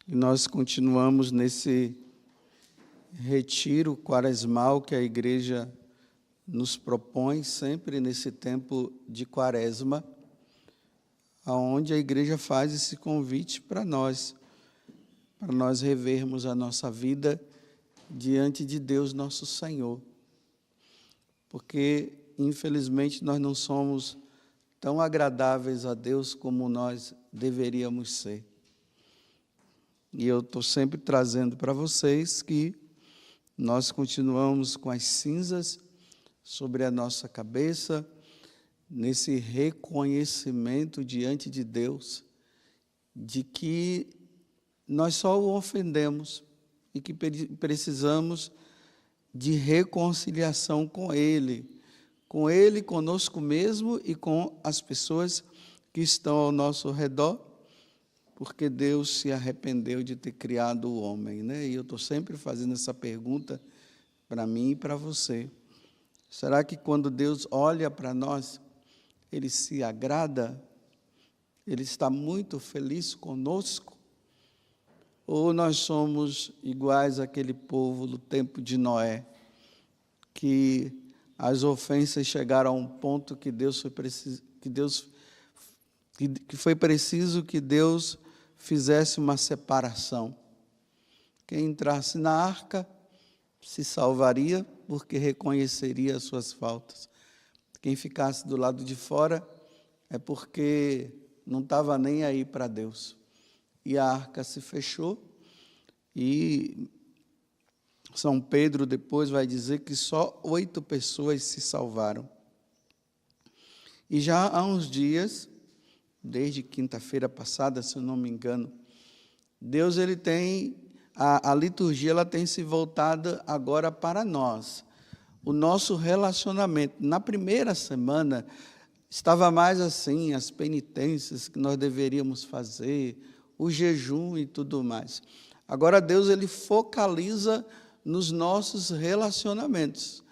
E nós continuamos nesse retiro quaresmal que a igreja nos propõe sempre nesse tempo de quaresma, aonde a igreja faz esse convite para nós revermos a nossa vida diante de Deus nosso Senhor. Porque, infelizmente, nós não somos tão agradáveis a Deus como nós deveríamos ser. E eu estou sempre trazendo para vocês que nós continuamos com as cinzas sobre a nossa cabeça, nesse reconhecimento diante de Deus, de que nós só o ofendemos e que precisamos de reconciliação com Ele, conosco mesmo e com as pessoas que estão ao nosso redor, porque Deus se arrependeu de ter criado o homem, né? E eu estou sempre fazendo essa pergunta para mim e para você. Será que quando Deus olha para nós, Ele se agrada? Ele está muito feliz conosco? Ou nós somos iguais àquele povo do tempo de Noé, que as ofensas chegaram a um ponto que foi preciso que Deus fizesse uma separação. Quem entrasse na arca se salvaria, porque reconheceria as suas faltas. Quem ficasse do lado de fora é porque não estava nem aí para Deus. E a arca se fechou, e São Pedro depois vai dizer que só 8 pessoas se salvaram. E já há uns dias, desde quinta-feira passada, se eu não me engano, Deus ele tem, a liturgia ela tem se voltado agora para nós. O nosso relacionamento. Na primeira semana, estava mais assim, as penitências que nós deveríamos fazer, o jejum e tudo mais. Agora Deus ele focaliza nos nossos relacionamentos.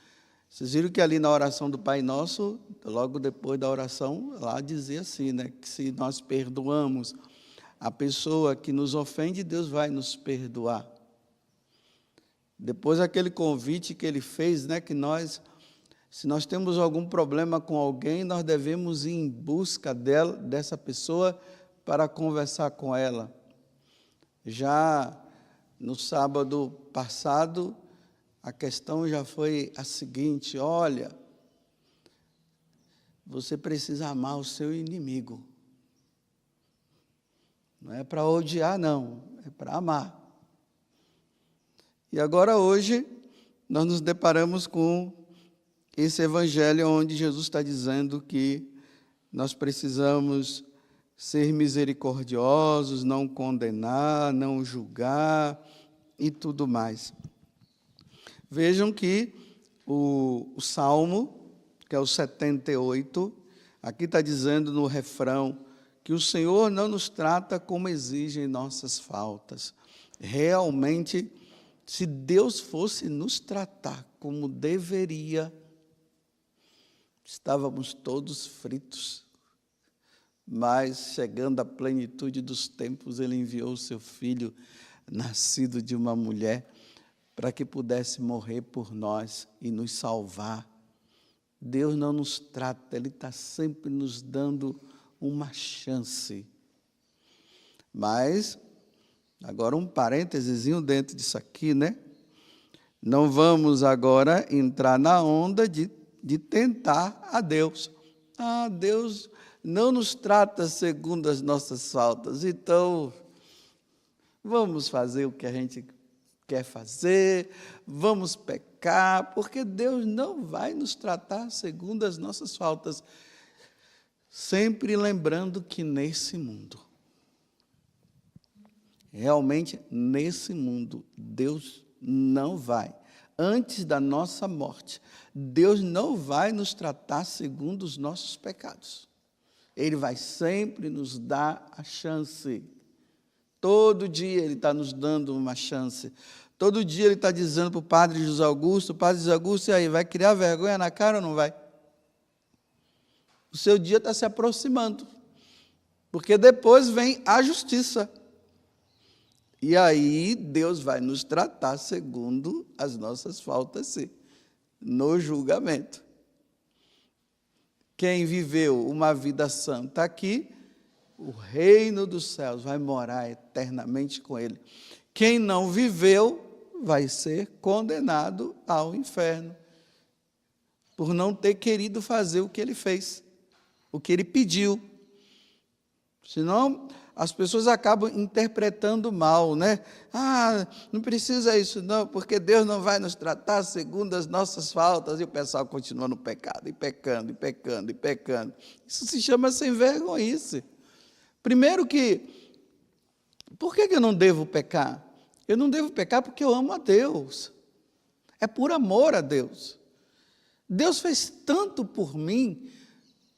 Vocês viram que ali na oração do Pai Nosso, logo depois da oração, lá dizia assim, né, que se nós perdoamos a pessoa que nos ofende, Deus vai nos perdoar. Depois aquele convite que ele fez, né, que se nós temos algum problema com alguém, nós devemos ir em busca dessa pessoa para conversar com ela. Já no sábado passado, a questão já foi a seguinte: olha, você precisa amar o seu inimigo. Não é para odiar, não, é para amar. E agora hoje, nós nos deparamos com esse evangelho onde Jesus está dizendo que nós precisamos ser misericordiosos, não condenar, não julgar e tudo mais. Vejam que o Salmo, que é o 78, aqui está dizendo no refrão que o Senhor não nos trata como exigem nossas faltas. Realmente, se Deus fosse nos tratar como deveria, estávamos todos fritos. Mas, chegando à plenitude dos tempos, Ele enviou o seu Filho, nascido de uma mulher, para que pudesse morrer por nós e nos salvar. Deus não nos trata, Ele está sempre nos dando uma chance. Mas, agora um parênteses dentro disso aqui, né? Não vamos agora entrar na onda de tentar a Deus. Deus não nos trata segundo as nossas faltas, então vamos fazer o que a gente quer fazer, vamos pecar, porque Deus não vai nos tratar segundo as nossas faltas. Sempre lembrando que nesse mundo, realmente nesse mundo, Deus não vai, antes da nossa morte, Deus não vai nos tratar segundo os nossos pecados. Ele vai sempre nos dar a chance. Todo dia Ele está nos dando uma chance. Todo dia Ele está dizendo para o Padre José Augusto, e aí, vai criar vergonha na cara ou não vai? O seu dia está se aproximando, porque depois vem a justiça. E aí Deus vai nos tratar segundo as nossas faltas, sim, no julgamento. Quem viveu uma vida santa aqui, o reino dos céus vai morar eternamente com ele. Quem não viveu vai ser condenado ao inferno, por não ter querido fazer o que ele fez, o que ele pediu. Senão, as pessoas acabam interpretando mal, né? Ah, não precisa isso não, porque Deus não vai nos tratar segundo as nossas faltas, e o pessoal continua no pecado, e pecando, e pecando, e pecando. Isso se chama sem vergonhice. Primeiro por que eu não devo pecar? Eu não devo pecar porque eu amo a Deus. É por amor a Deus. Deus fez tanto por mim,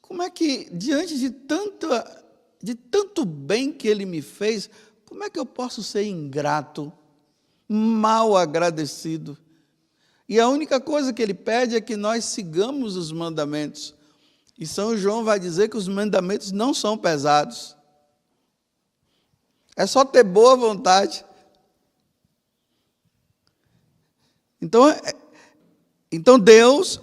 como é que, diante de tanto bem que Ele me fez, como é que eu posso ser ingrato, mal agradecido? E a única coisa que Ele pede é que nós sigamos os mandamentos. E São João vai dizer que os mandamentos não são pesados. É só ter boa vontade. Então Deus,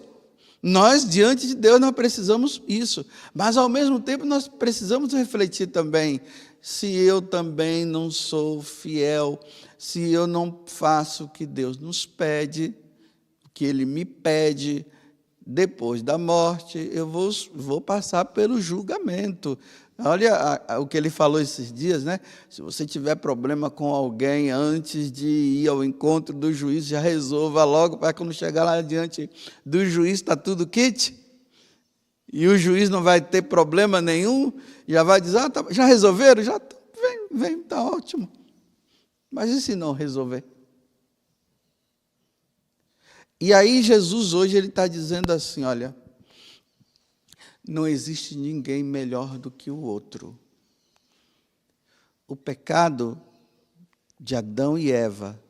nós diante de Deus, nós precisamos isso. Mas ao mesmo tempo nós precisamos refletir também, se eu também não sou fiel, se eu não faço o que Deus nos pede, o que Ele me pede, depois da morte, eu vou passar pelo julgamento. Olha o que ele falou esses dias, né? Se você tiver problema com alguém antes de ir ao encontro do juiz, já resolva logo, para quando chegar lá diante do juiz, está tudo kit. E o juiz não vai ter problema nenhum, já vai dizer, tá, já resolveram? Já, vem, está ótimo. Mas e se não resolver? E aí Jesus hoje ele está dizendo assim, olha, não existe ninguém melhor do que o outro. O pecado de Adão e Eva,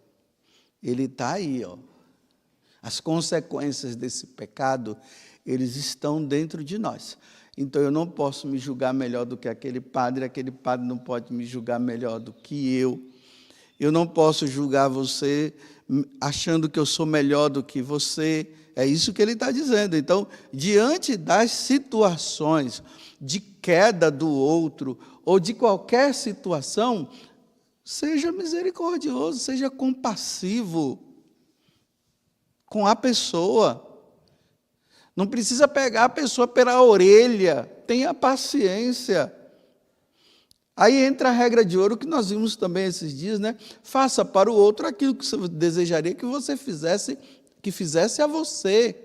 ele está aí, ó. As consequências desse pecado, eles estão dentro de nós. Então, eu não posso me julgar melhor do que aquele padre não pode me julgar melhor do que eu. Eu não posso julgar você achando que eu sou melhor do que você. É isso que ele está dizendo. Então, diante das situações de queda do outro, ou de qualquer situação, seja misericordioso, seja compassivo com a pessoa. Não precisa pegar a pessoa pela orelha, tenha paciência. Aí entra a regra de ouro que nós vimos também esses dias, né? Faça para o outro aquilo que você desejaria que você fizesse a você.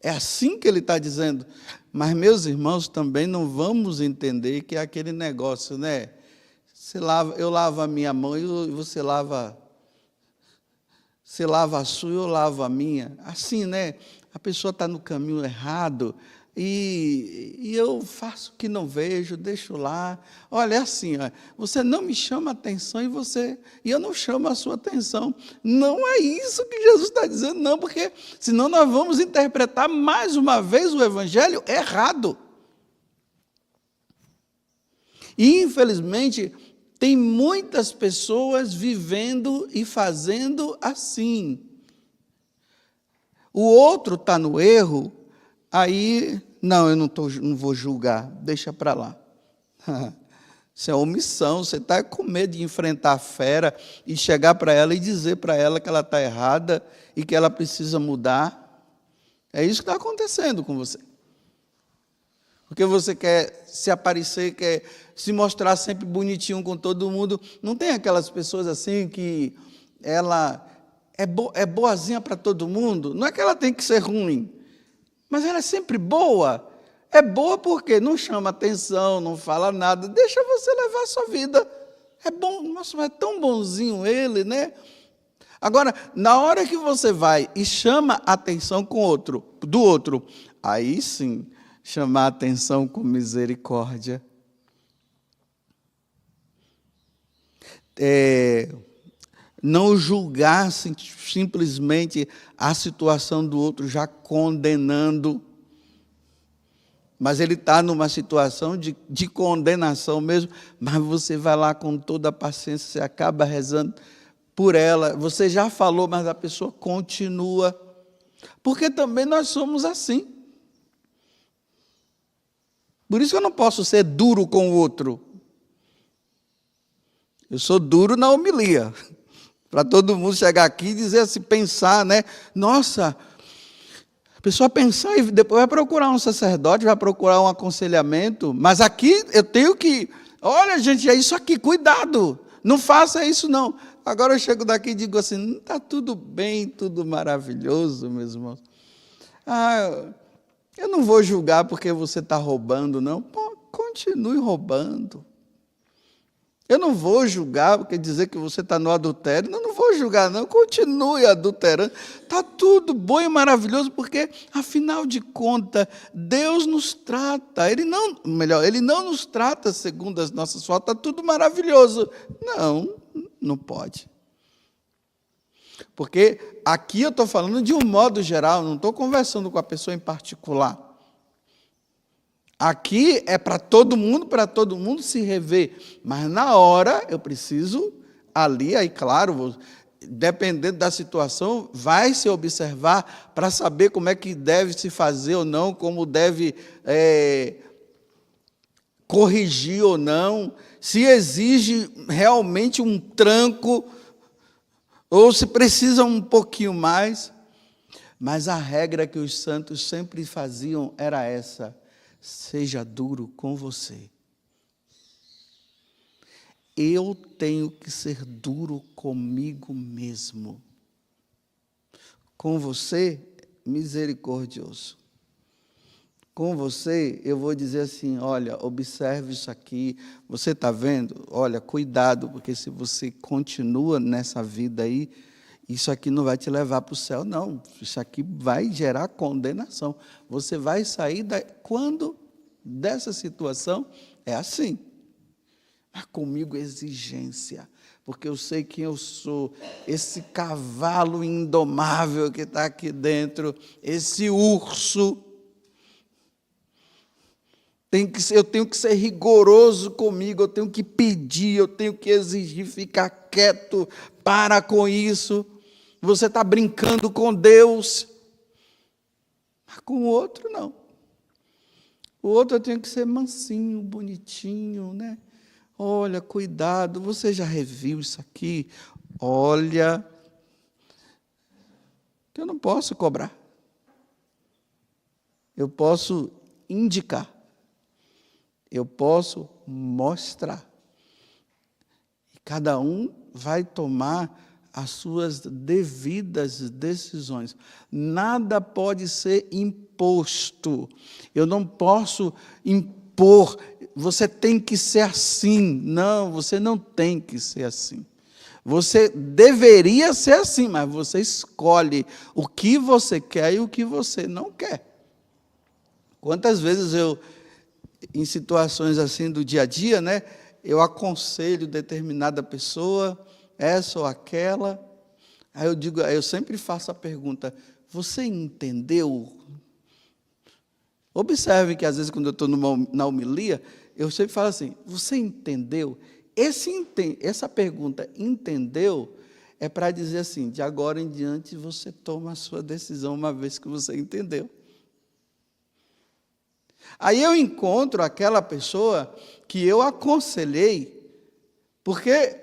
É assim que ele está dizendo. Mas, meus irmãos, também não vamos entender que é aquele negócio, né? Eu lavo a minha mão e você lava a sua e eu lavo a minha. Assim, né? A pessoa está no caminho errado e eu faço o que não vejo, deixo lá. Olha, é assim, ó, você não me chama a atenção e eu não chamo a sua atenção. Não é isso que Jesus está dizendo, não, porque senão nós vamos interpretar mais uma vez o Evangelho errado. E, infelizmente, tem muitas pessoas vivendo e fazendo assim. O outro está no erro, aí, não, eu não vou julgar, deixa para lá. Isso é omissão, você está com medo de enfrentar a fera e chegar para ela e dizer para ela que ela está errada e que ela precisa mudar. É isso que está acontecendo com você. Porque você quer se aparecer, quer se mostrar sempre bonitinho com todo mundo. Não tem aquelas pessoas assim que ela é boazinha para todo mundo? Não é que ela tem que ser ruim, mas ela é sempre boa. É boa porque não chama atenção, não fala nada, deixa você levar a sua vida. É bom, nossa, mas é tão bonzinho ele, né? Agora, na hora que você vai e chama a atenção do outro, aí sim, chamar a atenção com misericórdia. Não julgar simplesmente a situação do outro, já condenando. mas ele está numa situação de condenação mesmo, mas você vai lá com toda a paciência, você acaba rezando por ela, você já falou, mas a pessoa continua, porque também nós somos assim. Por isso que eu não posso ser duro com o outro. Eu sou duro na homilia, para todo mundo chegar aqui e dizer assim, pensar, né? Nossa, a pessoa pensar e depois vai procurar um sacerdote, vai procurar um aconselhamento, mas aqui eu tenho que, olha gente, é isso aqui, cuidado, não faça isso não. Agora eu chego daqui e digo assim, está tudo bem, tudo maravilhoso, meus irmãos. Eu não vou julgar porque você está roubando, não. Pô, continue roubando. Eu não vou julgar porque dizer que você está no adultério. Não vou julgar, não. Continue adulterando. Está tudo bom e maravilhoso, porque, afinal de contas, Deus nos trata. Ele não nos trata segundo as nossas faltas. Está tudo maravilhoso. Não pode. Porque aqui eu estou falando de um modo geral, não estou conversando com a pessoa em particular. Aqui é para todo mundo se rever. Mas na hora eu preciso, aí claro, dependendo da situação, vai se observar para saber como é que deve se fazer ou não, como deve corrigir ou não, se exige realmente um tranco, ou se precisa um pouquinho mais. Mas a regra que os santos sempre faziam era essa: seja duro com você. Eu tenho que ser duro comigo mesmo. Com você, misericordioso. Com você, eu vou dizer assim, olha, observe isso aqui, você está vendo? Olha, cuidado, porque se você continua nessa vida aí, isso aqui não vai te levar para o céu, não. Isso aqui vai gerar condenação. Você vai sair quando dessa situação é assim. Mas comigo é exigência, porque eu sei quem eu sou, esse cavalo indomável que está aqui dentro, esse urso. Eu tenho que ser rigoroso comigo, eu tenho que pedir, eu tenho que exigir, ficar quieto, para com isso. Você está brincando com Deus, mas com o outro não. O outro eu tenho que ser mansinho, bonitinho, né? Olha, cuidado, você já reviu isso aqui? Olha, que eu não posso cobrar. Eu posso indicar. Eu posso mostrar. E cada um vai tomar as suas devidas decisões. Nada pode ser imposto. Eu não posso impor, você tem que ser assim. Não, você não tem que ser assim. Você deveria ser assim, mas você escolhe o que você quer e o que você não quer. Quantas vezes em situações assim do dia a dia, né, eu aconselho determinada pessoa, essa ou aquela, aí eu sempre faço a pergunta, você entendeu? Observe que às vezes quando eu estou na homilia, eu sempre falo assim, você entendeu? Essa pergunta, entendeu? É para dizer assim, de agora em diante você toma a sua decisão uma vez que você entendeu. Aí eu encontro aquela pessoa que eu aconselhei, porque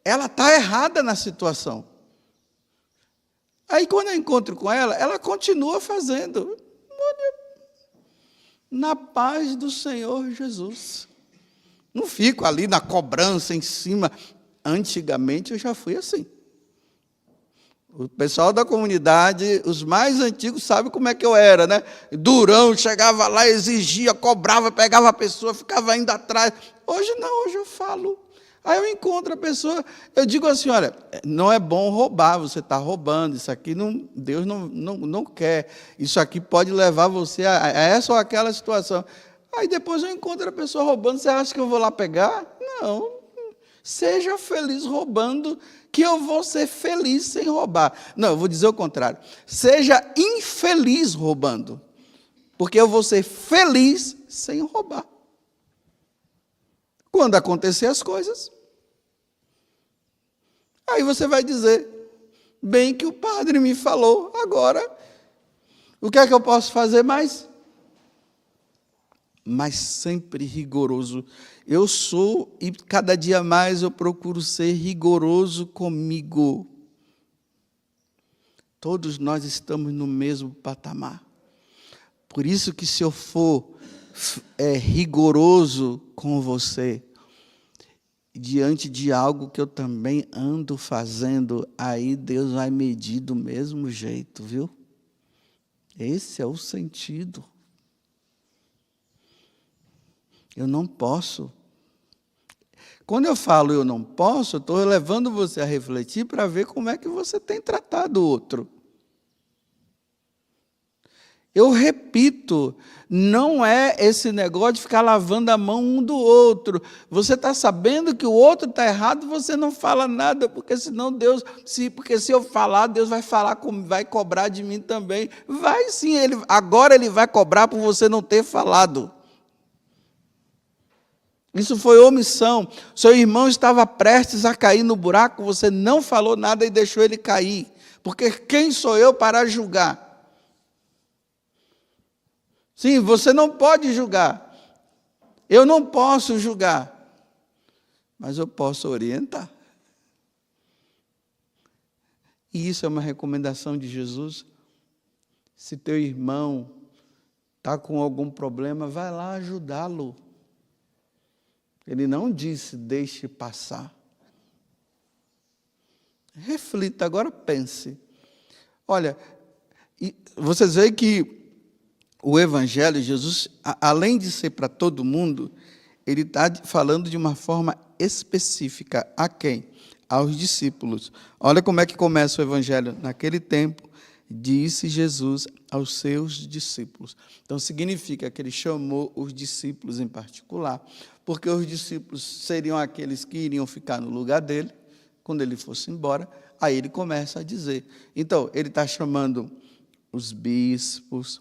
ela está errada na situação. Aí quando eu encontro com ela, ela continua fazendo. Na paz do Senhor Jesus. Não fico ali na cobrança em cima. Antigamente eu já fui assim. O pessoal da comunidade, os mais antigos, sabem como é que eu era, né? Durão, chegava lá, exigia, cobrava, pegava a pessoa, ficava indo atrás. Hoje não, hoje eu falo. Aí eu encontro a pessoa, eu digo assim, olha, não é bom roubar, você está roubando, isso aqui Deus não quer, isso aqui pode levar você a essa ou aquela situação. Aí depois eu encontro a pessoa roubando, você acha que eu vou lá pegar? Não, seja feliz roubando, que eu vou ser feliz sem roubar. Não, eu vou dizer o contrário, seja infeliz roubando, porque eu vou ser feliz sem roubar. Quando acontecer as coisas, aí você vai dizer, bem que o padre me falou, agora, o que é que eu posso fazer mais? Mas sempre rigoroso. Eu sou, e cada dia mais eu procuro ser rigoroso comigo. Todos nós estamos no mesmo patamar. Por isso que se eu for rigoroso com você, diante de algo que eu também ando fazendo, aí Deus vai medir do mesmo jeito, viu? Esse é o sentido. Eu não posso. Quando eu falo eu não posso, eu estou levando você a refletir para ver como é que você tem tratado o outro. Eu repito, não é esse negócio de ficar lavando a mão um do outro. Você está sabendo que o outro está errado, você não fala nada, porque senão porque se eu falar, Deus vai vai cobrar de mim também. Vai sim, agora ele vai cobrar por você não ter falado. Isso foi omissão. Seu irmão estava prestes a cair no buraco, você não falou nada e deixou ele cair. Porque quem sou eu para julgar? Sim, você não pode julgar. Eu não posso julgar. Mas eu posso orientar. E isso é uma recomendação de Jesus. Se teu irmão está com algum problema, vai lá ajudá-lo. Ele não disse, deixe passar. Reflita, agora pense. Olha, vocês veem que o Evangelho, Jesus, além de ser para todo mundo, ele está falando de uma forma específica. A quem? Aos discípulos. Olha como é que começa o Evangelho. Naquele tempo, disse Jesus aos seus discípulos. Então, significa que ele chamou os discípulos em particular, porque os discípulos seriam aqueles que iriam ficar no lugar dele, quando ele fosse embora. Aí ele começa a dizer. Então, ele está chamando os bispos,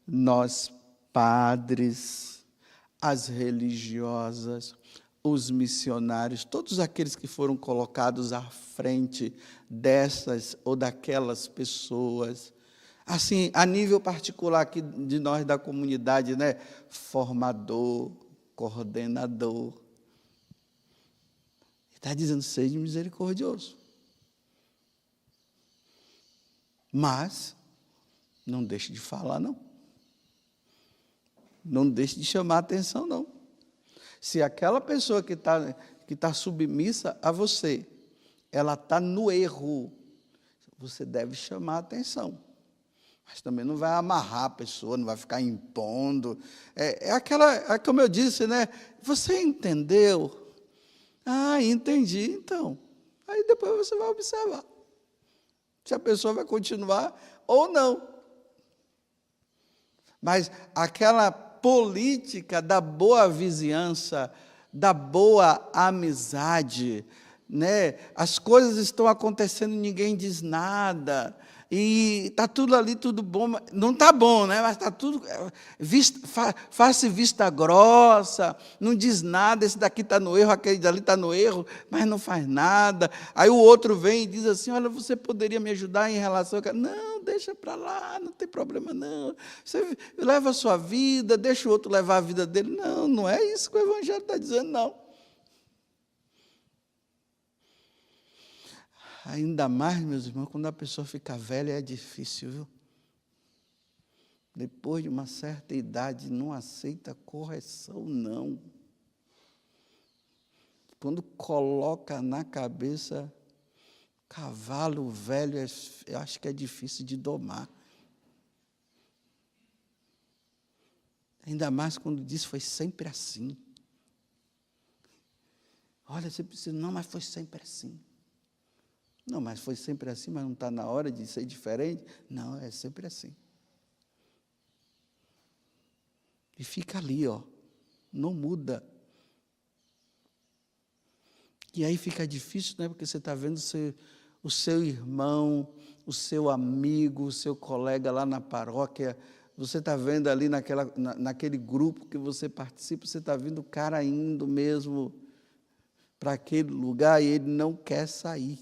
nós padres, as religiosas, os missionários, todos aqueles que foram colocados à frente dessas ou daquelas pessoas, assim, a nível particular aqui de nós da comunidade, né? Formador, coordenador. Está dizendo, seja misericordioso. Mas, não deixe de falar, não. Não deixe de chamar a atenção, não. Se aquela pessoa que tá submissa a você, ela está no erro, você deve chamar a atenção. Mas também não vai amarrar a pessoa, não vai ficar impondo. Como eu disse, né? Você entendeu? Ah, entendi, então. Aí depois você vai observar se a pessoa vai continuar ou não. Mas aquela política da boa vizinhança, da boa amizade, né? As coisas estão acontecendo, ninguém diz nada, e está tudo ali, tudo bom, não está bom, né? Mas está tudo, faz-se vista grossa, não diz nada, esse daqui está no erro, aquele dali está no erro, mas não faz nada. Aí o outro vem e diz assim, olha, você poderia me ajudar em relação a... Não, deixa para lá, não tem problema não. Você leva a sua vida, deixa o outro levar a vida dele. Não, não é isso que o Evangelho está dizendo, não. Ainda mais, meus irmãos, quando a pessoa fica velha, é difícil, viu? Depois de uma certa idade, não aceita correção, não. Quando coloca na cabeça, cavalo velho, eu acho que é difícil de domar. Ainda mais quando diz foi sempre assim. Olha, você precisa, não, mas foi sempre assim. Não, mas foi sempre assim, mas não está na hora de ser diferente? Não, é sempre assim. E fica ali, ó, não muda. E aí fica difícil, né? Porque você está vendo o seu irmão, o seu amigo, o seu colega lá na paróquia, Você está vendo ali naquele grupo que você participa, você está vendo o cara indo mesmo para aquele lugar e ele não quer sair.